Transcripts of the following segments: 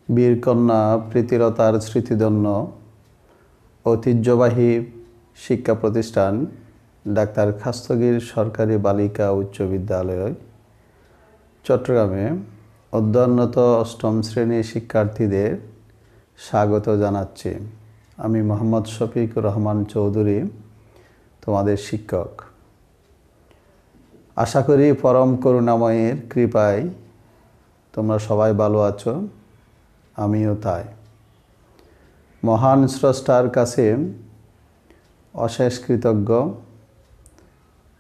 বীরকন্যা প্রীতিলতার স্মৃতিধন্য ঐতিহ্যবাহী শিক্ষা প্রতিষ্ঠান ডাক্তার খাস্তগীর সরকারি বালিকা উচ্চ বিদ্যালয় চট্টগ্রামে অধ্যয়নরত অষ্টম শ্রেণীর শিক্ষার্থীদের স্বাগত জানাচ্ছি। আমি মোহাম্মদ শফিকুর রহমান চৌধুরী, তোমাদের শিক্ষক। আশা করি পরম করুণাময়ের কৃপায় তোমরা সবাই ভালো আছো, আমিও তাই। মহান স্রষ্টার কাছে অশেষ কৃতজ্ঞ,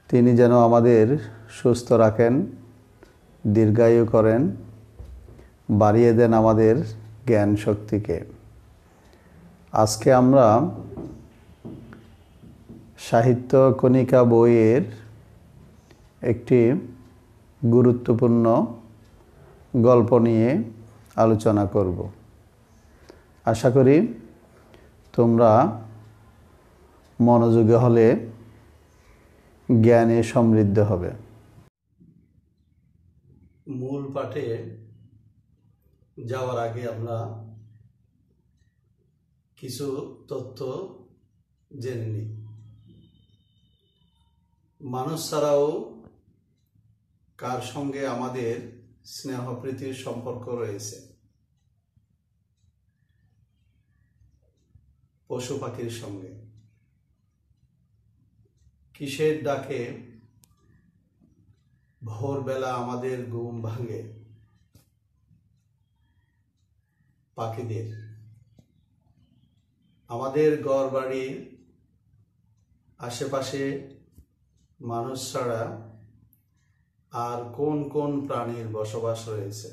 তিনি যেন আমাদের সুস্থ রাখেন, দীর্ঘায়ু করেন, বাড়িয়ে দেন আমাদের জ্ঞান শক্তিকে। আজকে আমরা সাহিত্য কণিকা বইয়ের একটি গুরুত্বপূর্ণ গল্প নিয়ে আলোচনা করব। আশা করি তোমরা মনোযোগী হলে জ্ঞানে সমৃদ্ধ হবে। মূল পাঠে যাওয়ার আগে আমরা কিছু তথ্য জেনে নিই। মানুষ ছাড়াও কার সঙ্গে আমাদের স্নেহ প্রীতির সম্পর্ক রয়েছে? পশু পাখির সঙ্গে। কিসের ডাকে ভোরবেলা আমাদের ঘুম ভাঙে? পাখিদের। আমাদের ঘরবাড়ির আশেপাশে মানুষ ছাড়া আর কোন কোন প্রাণীর বসবাস রয়েছে?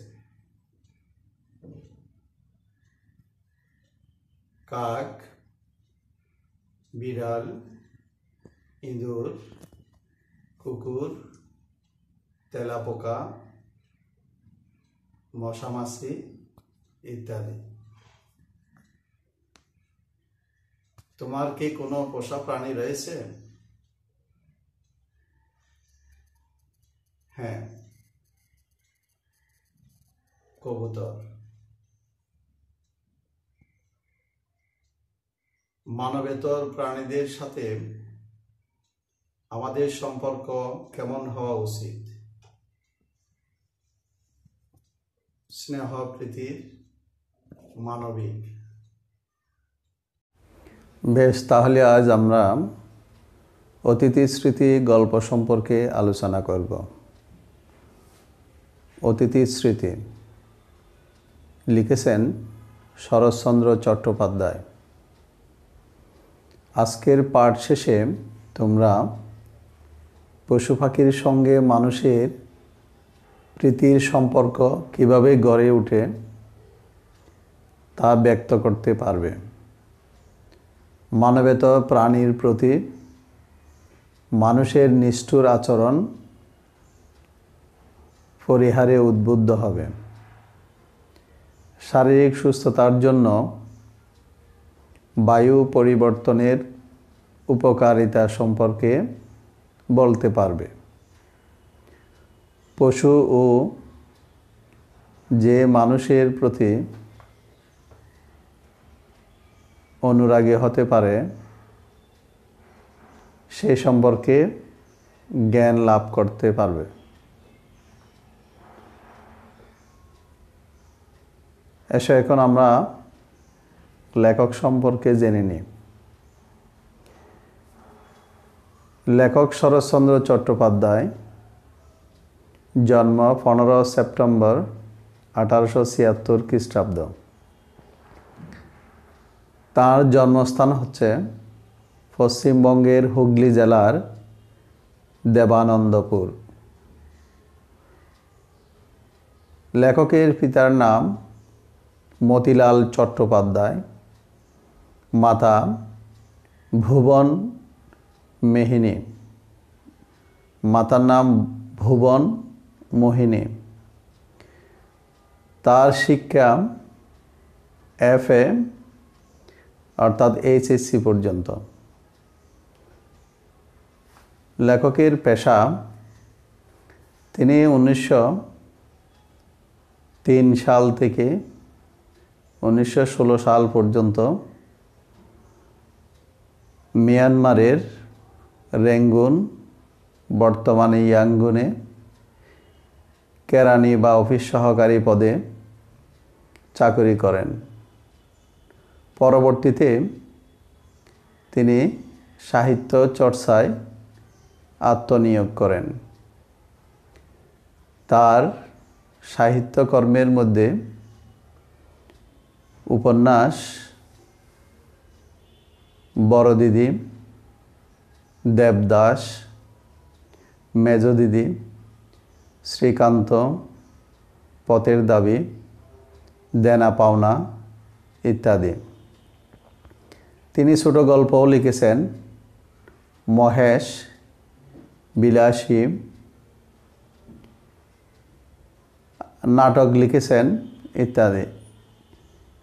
কাক, বিড়াল, ইঁদুর, কুকুর, তেলাপোকা, মশামাছি ইত্যাদি। তোমার কি কোনো পোষা প্রাণী রয়েছে? হ্যাঁ, কবুতর। মানবেতর প্রাণীদের সাথে আমাদের সম্পর্ক কেমন হওয়া উচিত? স্নেহ প্রীতির, মানবিক। বেশ, তাহলে আজ আমরা অতিথি স্মৃতি গল্প সম্পর্কে আলোচনা করব। অতিথি স্মৃতি লিখেছেন শরৎচন্দ্র চট্টোপাধ্যায়। আজকের পাঠ শেষে তোমরা পশু পাখির সঙ্গে মানুষের প্রীতির সম্পর্ক কিভাবে গড়ে ওঠে তা ব্যক্ত করতে পারবে। মানবেতর প্রাণীর প্রতি মানুষের নিষ্ঠুর আচরণ পরিহারে উদ্বুদ্ধ হবে। শারীরিক সুস্থতার জন্য বায়ু পরিবর্তনের উপকারিতা সম্পর্কে বলতে পারবে। পশু ও যে মানুষের প্রতি অনুরাগী হতে পারে সে সম্পর্কে জ্ঞান লাভ করতে পারবে। এসো এখন আমরা লেখক সম্পর্কে জেনে নিই। লেখক শরৎচন্দ্র চট্টোপাধ্যায়, জন্ম 15 সেপ্টেম্বর 1876 খ্রিস্টাব্দ। তার জন্মস্থান হচ্ছে পশ্চিমবঙ্গের হুগলি জেলার দেবানন্দপুর। লেখকের পিতার নাম মতিলাল চট্টোপাধ্যায়, মাতা ভুবন মেহিনী, মাতার নাম ভুবন মোহিনী। তার শিক্ষা FA অর্থাৎ HSC পর্যন্ত। লেখকের পেশা, তিনি 1903 সাল থেকে 1916 সাল পর্যন্ত মিয়ানমারের রেঙ্গুন, বর্তমানে ইয়াঙ্গুনে কেরানি বা অফিস সহকারী পদে চাকরি করেন। পরবর্তীতে তিনি সাহিত্য চর্চায় আত্মনিয়োগ করেন। তার সাহিত্যকর্মের মধ্যে উপন্যাস বড় দিদি, দেবদাস, মেজ দিদি, শ্রীকান্ত, পথের দাবি, দেনা পাওনা ইত্যাদি। তিনি ছোট গল্পও লিখেছেন, মহেশ, বিলাসী, নাটক লিখেছেন ইত্যাদি।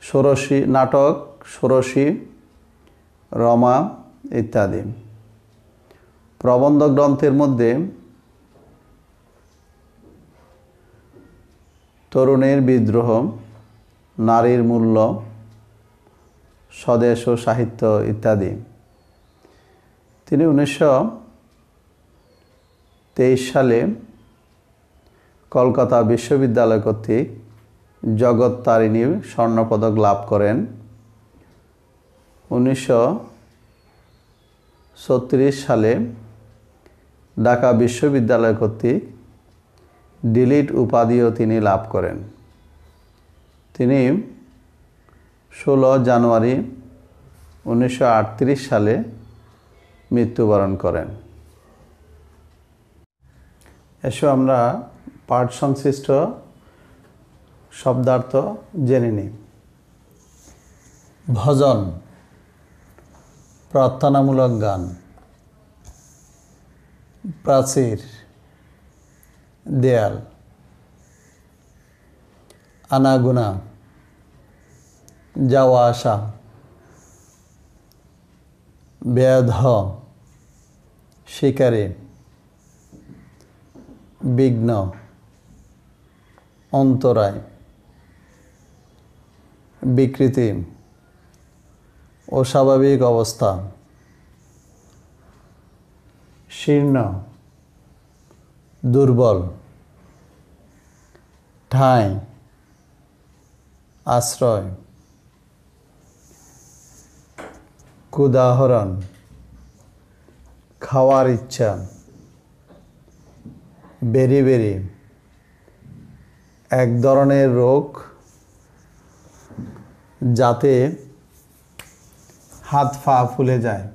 ষোড়শী নাটক, ষোড়শী, রমা ইত্যাদি। প্রবন্ধ গ্রন্থের মধ্যে তরুণের বিদ্রোহ, নারীর মূল্য, স্বদেশ ও সাহিত্য ইত্যাদি। তিনি 1923 সালে কলকাতা বিশ্ববিদ্যালয় কর্তৃক জগৎ তারিণী স্বর্ণপদক লাভ করেন। 1936 সালে ঢাকা বিশ্ববিদ্যালয় কর্তৃক ডিলিট উপাধিও তিনি লাভ করেন। তিনি 16 জানুয়ারি 1938 সালে মৃত্যুবরণ করেন। এসো আমরা পাঠ সংশ্লিষ্ট শব্দার্থ জেনে নিই। ভজন, প্রার্থনামূলক গান। প্রাচীর, দেয়াল। আনাগোনা, যাওয়া আসা। ব্যাধ, শিকারী। বিঘ্ন, অন্তরায়। বিকৃতি, অস্বাভাবিক অবস্থা। শীর্ণ, দুর্বল। ঠাঁই, আশ্রয়। উদাহরণ, খাওয়ার ইচ্ছা। বেরি বেরি, এক ধরনের রোগ যাতে হাত পা ফুলে যায়।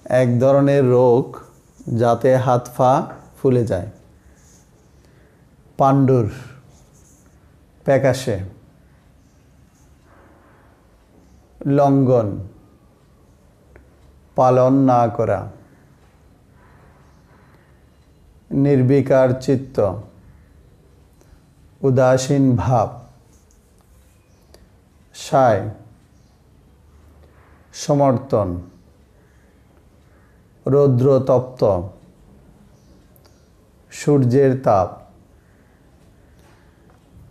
এক ধরনের রোগ যাতে হাত পা ফুলে যায়। পাণ্ডুর, প্যাকাশে। লঙ্ঘন, পালন না করা। নির্বিকার চিত্ত, উদাসীন ভাব। সায়, সমর্থন। রৌদ্রতপ্ত, সূর্যের তাপ।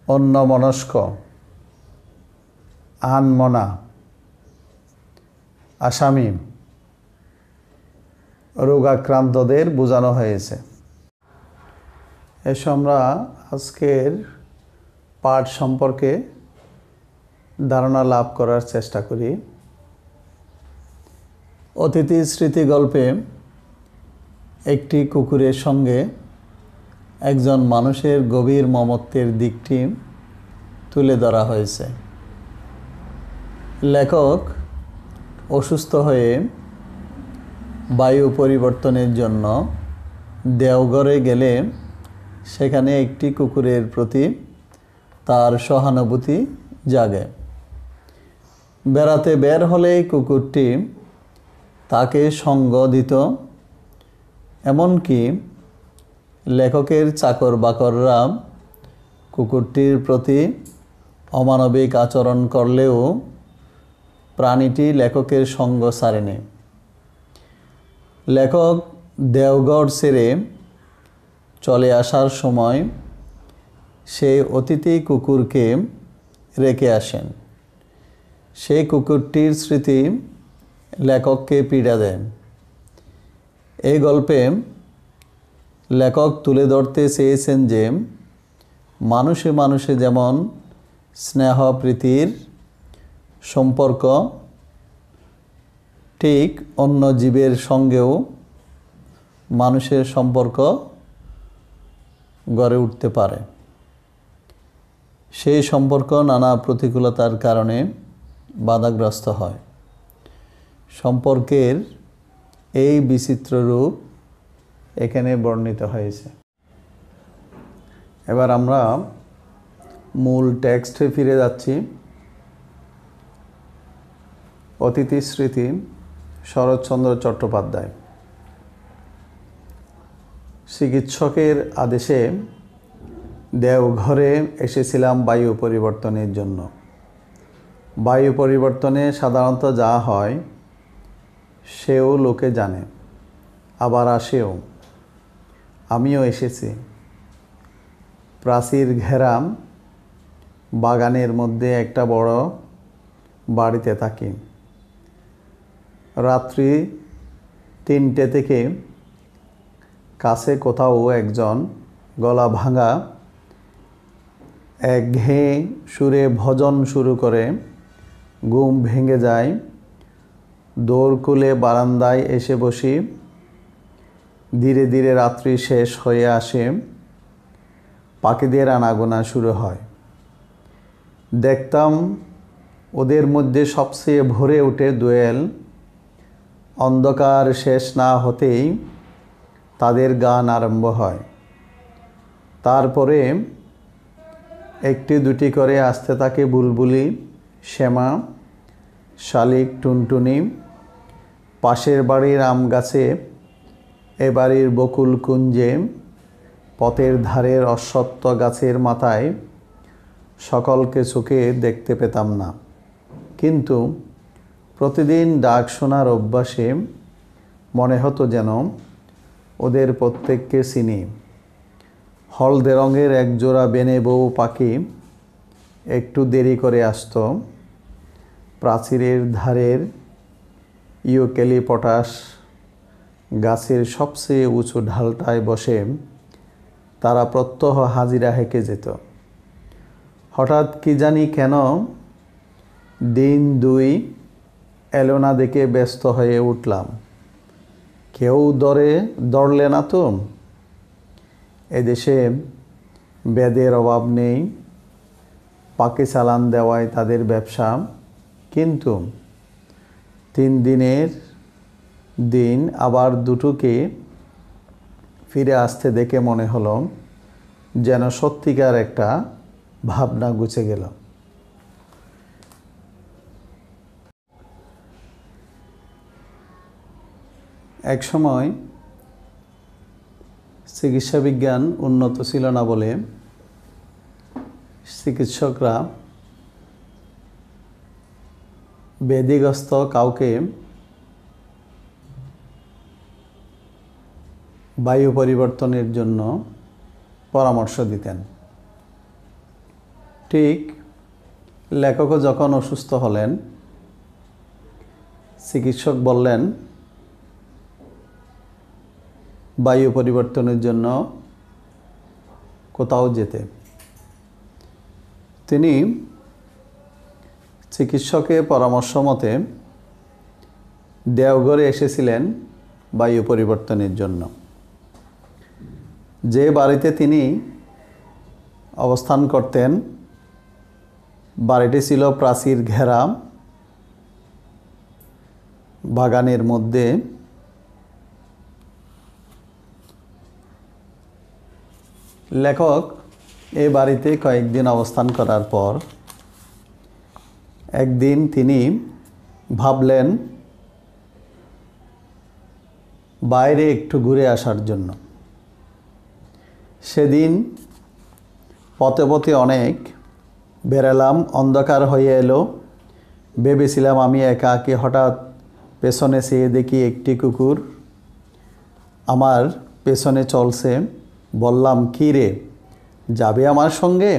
অন্যমনস্ক, আনমনা। আসামি, রোগাক্রান্তদের বোঝানো হয়েছে। এসো আমরা আজকের পাঠ সম্পর্কে ধারণা লাভ করার চেষ্টা করি। অতিথি স্মৃতি গল্পে একটি কুকুরের সঙ্গে একজন মানুষের গভীর মমত্বের দিকটি তুলে ধরা হয়েছে। লেখক অসুস্থ হয়ে বায়ু পরিবর্তনের জন্য দেওঘরে গেলে সেখানে একটি কুকুরের প্রতি তার সহানুভূতি জাগে। বেড়াতে বের হলেই কুকুরটি তাকে সঙ্গ দিত। এমনকি লেখকের চাকর বাকররা কুকুরটির প্রতি অমানবিক আচরণ করলেও প্রাণীটি লেখকের সঙ্গ ছাড়েনি। লেখক দেওঘর ছেড়ে চলে আসার সময় সেই অতিথি কুকুরকে রেখে আসেন। সেই কুকুরটির স্মৃতি লেখককে পীড়া দেয়। এই গল্পে লেখক তুলে ধরতে চেয়েছেন যে মানুষে মানুষে যেমন স্নেহ প্রীতির সম্পর্ক, ঠিক অন্য জীবের সঙ্গেও মানুষের সম্পর্ক গড়ে উঠতে পারে। সেই সম্পর্ক নানা প্রতিকূলতার কারণে বাধাগ্রস্ত হয়। সম্পর্কের এই বিচিত্র রূপ এখানে বর্ণিত হয়েছে। এবার আমরা মূল টেক্সটে ফিরে যাচ্ছি। অতিথি স্মৃতি, শরৎচন্দ্র চট্টোপাধ্যায়। চিকিৎসকের আদেশে দেওঘরে এসেছিলাম বায়ু পরিবর্তনের জন্য। বায়ু পরিবর্তনে সাধারণত যা হয় সেও লোকে জানে, আবার আসেও। আমিও এসেছি। প্রাচীর ঘেরা বাগানের মধ্যে একটা বড় বাড়িতে থাকি। রাত্রি 3টে থেকে কাছে কোথাও একজন গলা ভাঙা একঘেয়ে সুরে ভজন শুরু করে। ঘুম ভেঙে যায়। দৌড় খুলে বারান্দায় এসে বসি। ধীরে ধীরে রাত্রি শেষ হয়ে আসে। পাখিদের আনাগোনা শুরু হয়। দেখতাম ওদের মধ্যে সবচেয়ে ভরে ওঠে দোয়েল। অন্ধকার শেষ না হতেই তাদের গান আরম্ভ হয়। তারপরে একটি দুটি করে আসতে থাকে বুলবুলি, শ্যামা, শালিক, টুনটুনি। পাশের বাড়ির আম গাছে, এ বাড়ির বকুল কুঞ্জে, পথের ধারের অশ্বত্থ গাছের মাথায় সকলকে চোখে দেখতে পেতাম না, কিন্তু প্রতিদিন ডাক শোনার অভ্যাসে মনে হতো যেন ওদের প্রত্যেককে চিনি। হলদে রঙের একজোড়া বেনে বউ পাখি একটু দেরি করে আসতো। প্রাচীরের ধারের ইউক্যালিপটাস গাছের সবচেয়ে উঁচু ঢালটায় বসে তারা প্রত্যহ হাজিরা হেঁকে যেত। হঠাৎ কি জানি কেন দিন 2 এলো না দেখে ব্যস্ত হয়ে উঠলাম। কেউ দৌড়লে না তো? এদেশে বেদের অভাব নেই, পাকে চালান দেওয়ায় তাদের ব্যবসা। কিন্তু 3 দিনের দিন আবার দুটোকে ফিরে আসতে দেখে মনে হলো যেন সত্যিকার একটা ভাবনা গুছে গেল। এক সময় চিকিৎসা বিজ্ঞান উন্নত ছিল না বলে চিকিৎসকরা ব্যাধিগ্রস্ত কাউকে বায়ু পরিবর্তনের জন্য পরামর্শ দিতেন। ঠিক লেখকও যখন অসুস্থ হলেন, চিকিৎসক বললেন বায়ু পরিবর্তনের জন্য কোথাও যেতে। তিনি চিকিৎসকের পরামর্শ মতে দেওঘরে এসেছিলেন বায়ু পরিবর্তনের জন্য। যে বাড়িতে তিনি অবস্থান করতেন, বাড়িটি ছিল প্রাচীর ঘেরা বাগানের মধ্যে। লেখক এই বাড়িতে কয়েকদিন অবস্থান করার পর একদিন তিনি ভাবলেন বাইরে একটু ঘুরে আসার জন্য। সেদিন পথে পথে অনেক বেরালাম, অন্ধকার হয়ে এলো। ভেবেছিলাম আমি একাকী। হঠাৎ পেছনে চেয়ে দেখি একটি কুকুর আমার পেছনে চলছে। বললাম, কী রে, যাবে আমার সঙ্গে?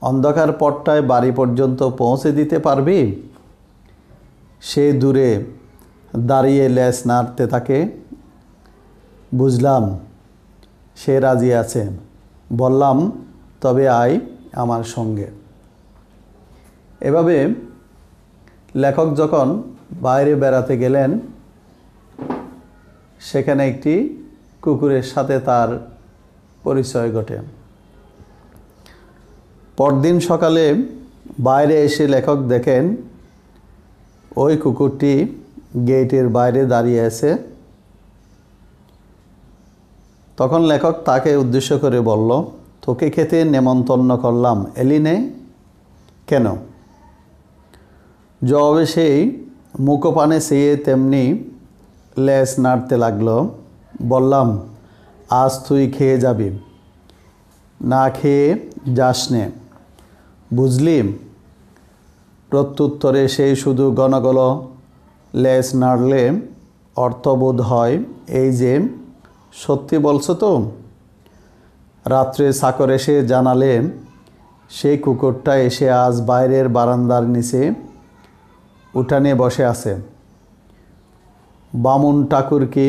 অন্ধকার পথটায় বাড়ি পর্যন্ত পৌঁছে দিতে পারবি? সে দূরে দাঁড়িয়ে লেজ নাড়তে থাকে। বুঝলাম সে রাজি আছে। বললাম, তবে আয় আমার সঙ্গে। এভাবে লেখক যখন বাইরে বেড়াতে গেলেন, সেখানে একটি কুকুরের সাথে তার পরিচয় ঘটে। পরদিন সকালে বাইরে এসে লেখক দেখেন ওই কুকুরটি গেটের বাইরে দাঁড়িয়ে আছে। তখন লেখক তাকে উদ্দেশ্য করে বলল, তোকে খেতে নেমন্তন্ন করলাম, এলি নে কেন? জবাবে সেই মুখপানে চেয়ে তেমনি লেজ নাড়তে লাগলো। বললাম, আজ তুই খেয়ে যাবি, না খেয়ে যাস নে, বুঝলি? প্রত্যুত্তরে সেই শুধু গণগণ লেজ নাড়লে অর্থবোধ হয় এই যে, সত্যি বলছো তো? রাত্রে চাকর এসে জানালে সেই কুকুরটা এসে আজ বাইরের বারান্দার নিচে উঠানে বসে আছে। বামুন ঠাকুরকে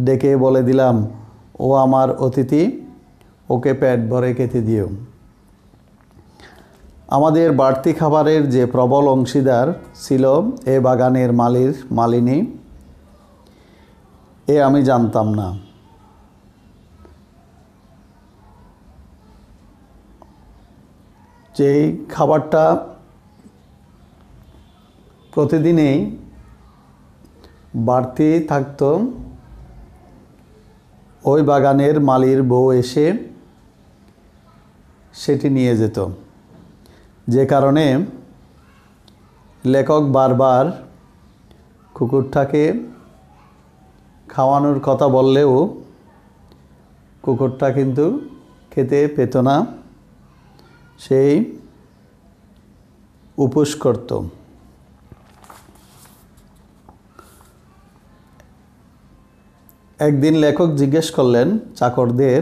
ডেকে বলে দিলাম, ও আমার অতিথি, ওকে পেট ভরে খেতে দিও। আমাদের বাড়তি খাবারের যে প্রবল অংশীদার ছিল এ বাগানের মালিনী, এ আমি জানতাম না। যেই খাবারটা প্রতিদিনই বাড়তি থাকতো, ওই বাগানের মালির বউ এসে সেটি নিয়ে যেত। যে কারণে লেখক বারবার কুকুরটাকে খাওয়ানোর কথা বললেও কুকুরটা কিন্তু খেতে পেত না, সেই উপোস করত। একদিন লেখক জিজ্ঞেস করলেন চাকরদের,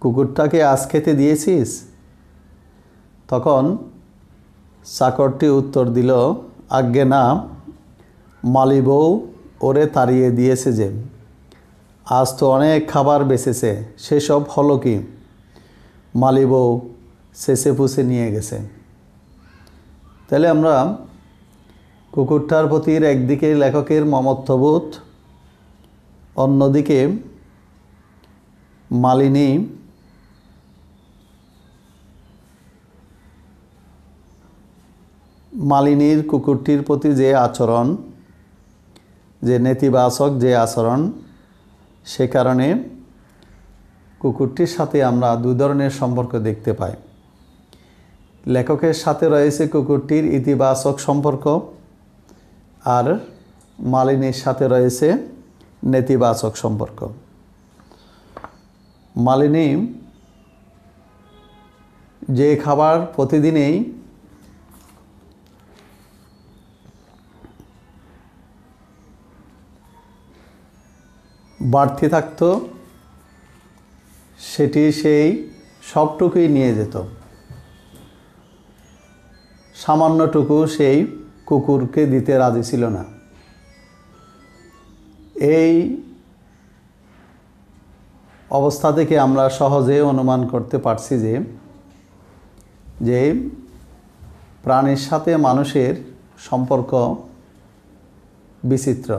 কুকুরটাকে আজ খেতে দিয়েছিস? তখন চাকরটি উত্তর দিল, আজ্ঞে না, মালি বউ ওরে তাড়িয়ে দিয়েছে যে। আজ তো অনেক খাবার বেঁচেছে, সেসব হলো কি? মালি বউ শেষে পুষে নিয়ে গেছে। তাহলে আমরা কুকুরটার প্রতি একদিকে লেখকের মমত্ববোধ, অন্যদিকে মালিনীর কুকুরটির প্রতি যে আচরণ, যে নেতিবাচক যে আচরণ, সে কারণে কুকুরটির সাথে আমরা দুই ধরনের সম্পর্ক দেখতে পাই। লেখকের সাথে রয়েছে কুকুরটির ইতিবাচক সম্পর্ক, আর মালিনীর সাথে রয়েছে নেতিবাচক সম্পর্ক। মালিনী যে খাবার প্রতিদিনই বাড়তি থাকতো, সেটি সেই সবটুকুই নিয়ে যেত। সামান্যটুকু সেই কুকুরকে দিতে রাজি ছিল না। এই অবস্থা থেকে আমরা সহজে অনুমান করতে পারছি যে প্রাণীর সাথে মানুষের সম্পর্ক বিচিত্র।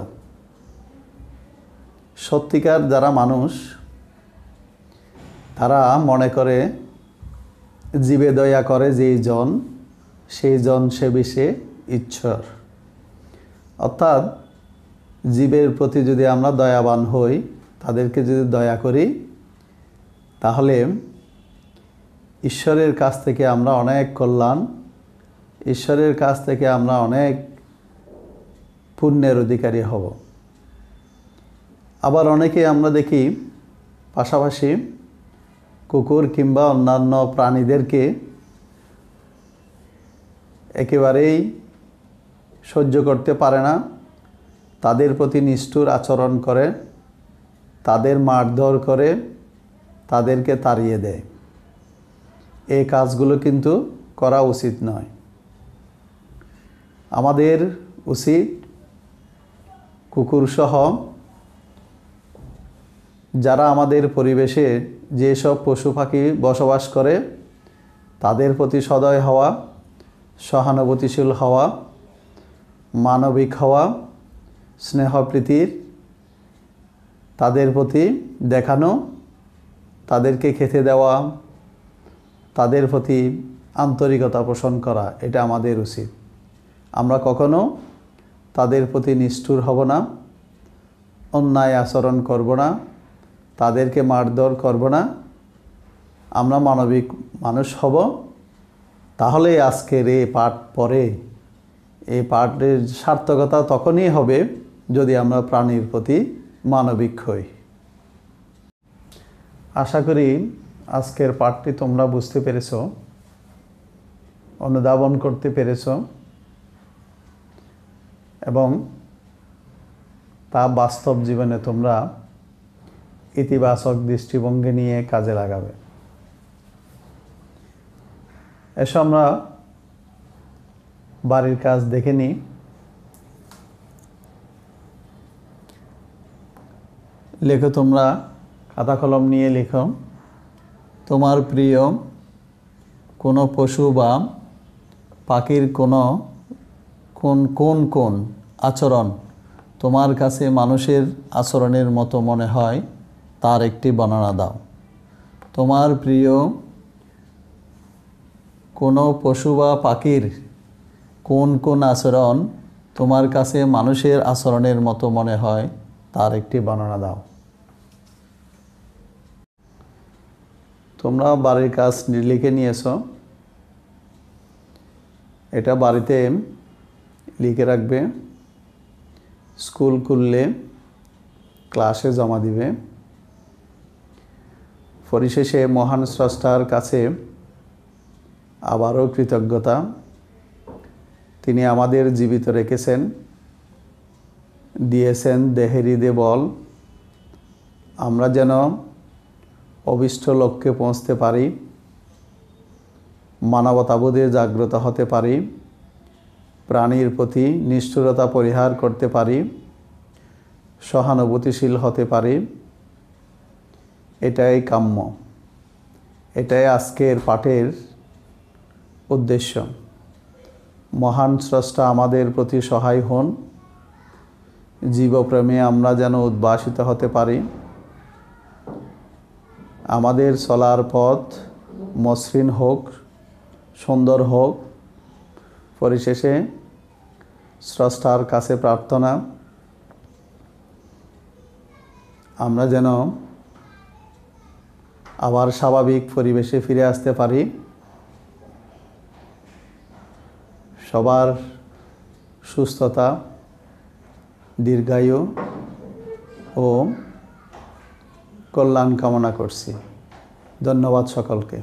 সত্যিকার যারা মানুষ, তারা মনে করে জীবে দয়া করে যেই জন, সেই জন সে বিষে ঈশ্বর। অর্থাৎ জীবের প্রতি যদি আমরা দয়াবান হই, তাদেরকে যদি দয়া করি, তাহলে ঈশ্বরের কাছ থেকে আমরা অনেক কল্যাণ, ঈশ্বরের কাছ থেকে আমরা অনেক পুণ্যের অধিকারী হব। আবার অনেকে আমরা দেখি পাশাপাশি কুকুর কিংবা অন্যান্য প্রাণীদেরকে একেবারেই সহ্য করতে পারে না, তাদের প্রতি নিষ্ঠুর আচরণ করে, তাদের মারধর করে, তাদেরকে তাড়িয়ে দেয়। এই কাজগুলো কিন্তু করা উচিত নয়। আমাদের উচিত কুকুরসহ যারা আমাদের পরিবেশে যেসব পশু পাখি বসবাস করে তাদের প্রতি সদয় হওয়া, সহানুভূতিশীল হওয়া, মানবিক হওয়া, স্নেহপ্রীতির তাদের প্রতি দেখানো, তাদেরকে খেতে দেওয়া, তাদের প্রতি আন্তরিকতা পোষণ করা, এটা আমাদের উচিত। আমরা কখনো তাদের প্রতি নিষ্ঠুর হব না, অন্যায় আচরণ করব না, তাদেরকে মারধর করব না। আমরা মানবিক মানুষ হব। তাহলেই আজকের এই পাঠ পড়ে এই পাঠের সার্থকতা তখনই হবে যদি আমরা প্রাণীর প্রতি মানবিক হই। আশা করি আজকের পাঠটি তোমরা বুঝতে পেরেছ, অনুধাবন করতে পেরেছ এবং তা বাস্তব জীবনে তোমরা ইতিবাচক দৃষ্টিভঙ্গি নিয়ে কাজে লাগাবে। এসো আমরা বাড়ির কাজ দেখে নিই। লেখো, তোমরা খাতা কলম নিয়ে লেখো, তোমার প্রিয় কোনো পশু বা পাখির কোন আচরণ তোমার কাছে মানুষের আচরণের মতো মনে হয় তার একটি বর্ণনা দাও। তোমার প্রিয় কোনো পশু বা পাখির কোন আচরণ তোমার কাছে মানুষের আচরণের মতো মনে হয় তার একটি বর্ণনা দাও। তোমরা বাড়ির কাজ লিখে নিয়েছ, এটা বাড়িতে লিখে রাখবে। স্কুল খুললে ক্লাসে জমা দিবে। পরিশেষে মহান স্রষ্টার কাছে আবারও কৃতজ্ঞতা। তিনি আমাদের জীবিত রেখেছেন, দিয়েছেন দেহেরিদে বল, আমরা যেন অভীষ্ট লক্ষ্যে পৌঁছতে পারি, মানবতাবোধে জাগ্রত হতে পারি, প্রাণীর প্রতি নিষ্ঠুরতা পরিহার করতে পারি, সহানুভূতিশীল হতে পারি। এটাই কাম্য, এটাই আজকের পাঠের উদ্দেশ্য। মহান স্রষ্টা আমাদের প্রতি সহায় হন, জীবপ্রেমে আমরা যেন উদ্ভাসিত হতে পারি, আমাদের চলার পথ মসৃণ হোক, সুন্দর হোক। পরিশেষে স্রষ্টার কাছে প্রার্থনা, আমরা যেন আবার স্বাভাবিক পরিবেশে ফিরে আসতে পারি। সবার সুস্থতা, দীর্ঘায়ু ও কল্যাণ কামনা করছি। ধন্যবাদ সকলকে।